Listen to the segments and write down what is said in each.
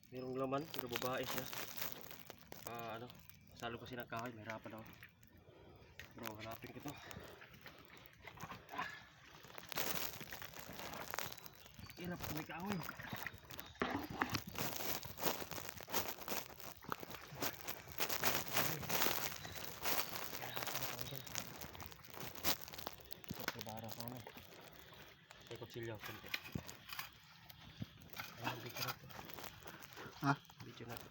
Mayroong laman, pero babae siya. Ano, salo kasi ng kahoy, mahirapan ako. Pero hanapin ko to. Hirap kung may kahoy. Bara pa ano. May kutsilyo konti. Ayan, video na to. Ha? Video na to.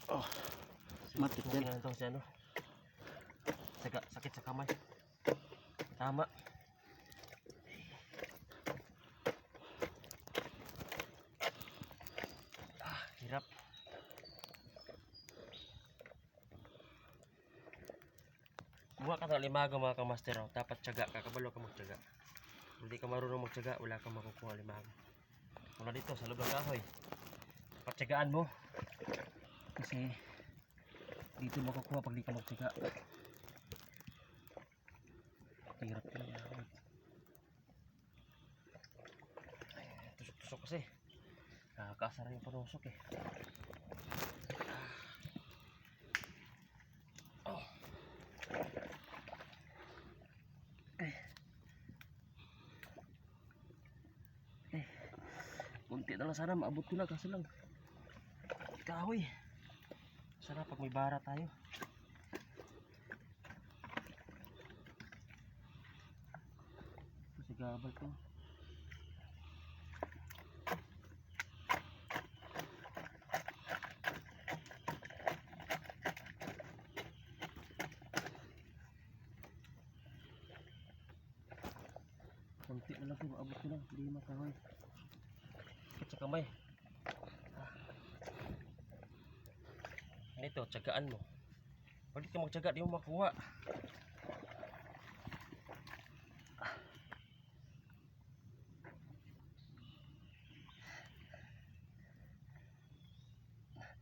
Oh, matik yan. Tingnan ito si ano. Sakit sa kamay. Tama. Hirap. Kumuha ka ng limago mga kamaster. Dapat tiyaga ka. Kabalo ka magtiyaga. Hindi ka marunong magtiyaga, wala kang makukuha limago. Mula dito sa loob ng kahoy. Dapat tiyagaan mo. Kasi dito makukuha pag di ka magtiyaga. Hirap yun. Tusok-tusok kasi. Nakakasara yung panusok eh. Oh. Kunti na lang sana maabot ko na kasi lang kahoy. Sana pag may bara tayo. Kasi gabal to. Kunti na lang ito, maabot ko lang. Hindi makahoy. Sa kamay. Ito, tsagaan mo. Pag di ka magtsaga, di mo makuha.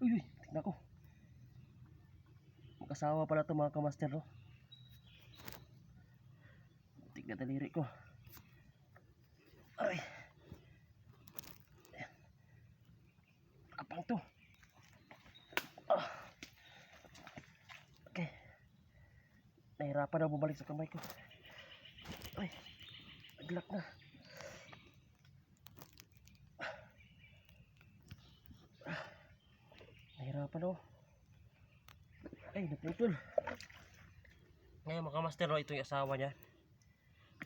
Uy, tignan ko. Mag-asawa pala ito mga kamaster, no? Tignan daliri ko. Ay. Apang to. Okay. Nahirapan na bumalik sa kamay ko. Ay. Naglak na. Nahirapan ako. Ay, naputol. Ngayon mga kamaster, no? Ito yung asawa niya.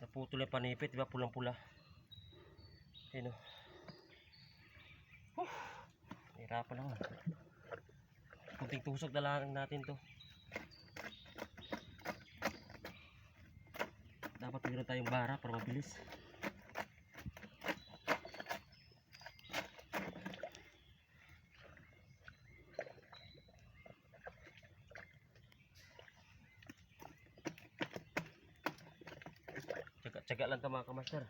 Naputol yung panipit, diba? Pulang-pula. Ayun, no? Nahirapan ako. Kunting tusok na lang natin to. Dapat mayroon tayong bara para mabilis. Tsaga lang ito mga kamaster.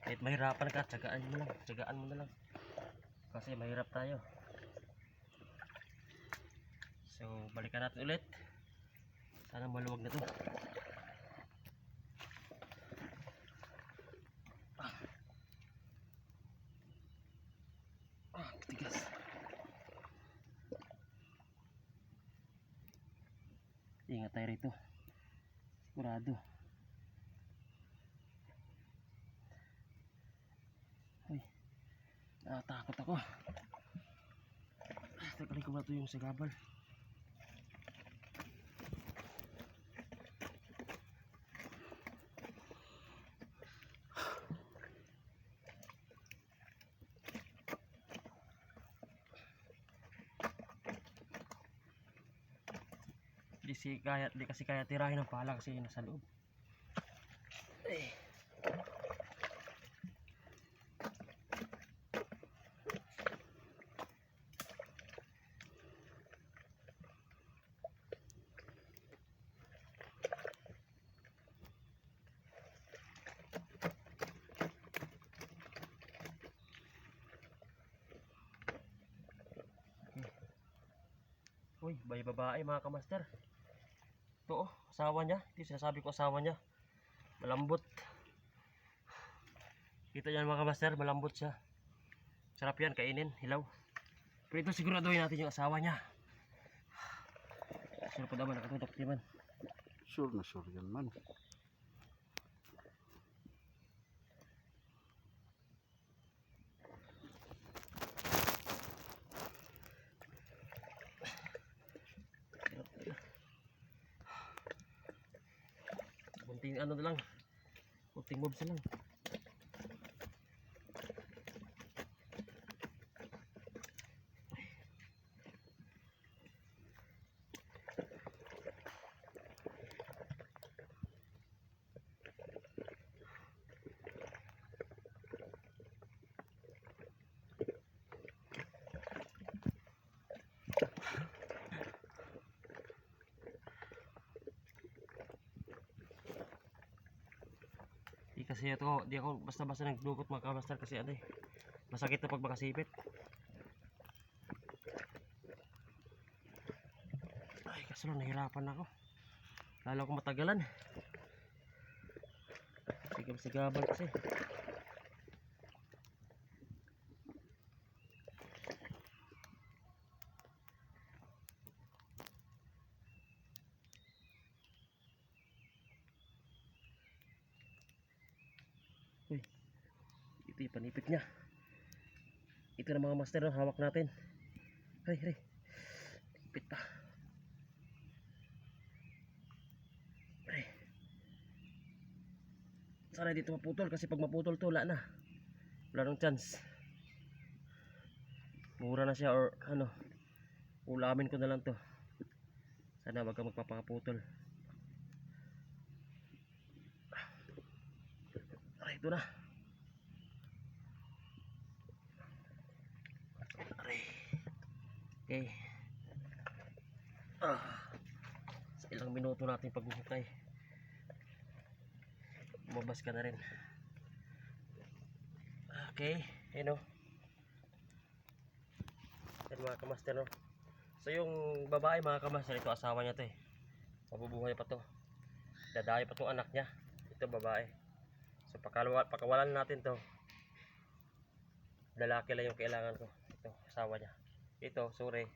Kahit mahirapan ka, tsagaan mo lang. Tsagaan mo na lang. Kasi mahirap tayo. So, balikan natin ulit. Sana maluwag na to. Katigas. Ingat tayo rito. Sigurado. Uy, nakatakot ako. Takaling ko ba ito yung sagabal? Di kasi kaya tirahin ng pala kasi nasa loob. Eh. Uy, babae mga kamaster. Ito oh, asawa niya. Ito yung sinasabi ko, asawa niya. Malambot. Kita yan mga kamaster, malambot siya. Sarap yan, kainin, hilaw. Pero ito siguraduhin natin yung asawa niya. Sure po naman, nakatutok niya man. Sure na sure yan man. Kunting ano na lang. Kunting moves na lang. Kasi ito, di ako basta-basta nagdukot mga kamaster kasi ano eh. Masakit na pag makasipit. Ay, kaso lang nahirapan ako. Lalo ko matagalan. Sigab-sigaban kasi. Uy, ito yung panipit niya. Ito na mga master, no? Hawak natin. Hay. Ipit pa. Ay. Sana dito maputol kasi pag maputol to, wala na. Wala nang chance. Mura na siya or ano. Ulamin ko na lang to. Sana wag ka magpapaputol. Aray, ito na. Aray. Okay. Sa ilang minuto natin paghuhukay, lumabas ka na rin. Okay, ayun o. Yan mga kamaster, no? So yung babae mga kamaster, ito asawa niya to eh. Mabubuhay pa to. Dadayo pa tong anak niya. Ito babae. So pakawalan natin to. Lalaki lang yung kailangan ko. Ito, asawa niya. Ito, sorry.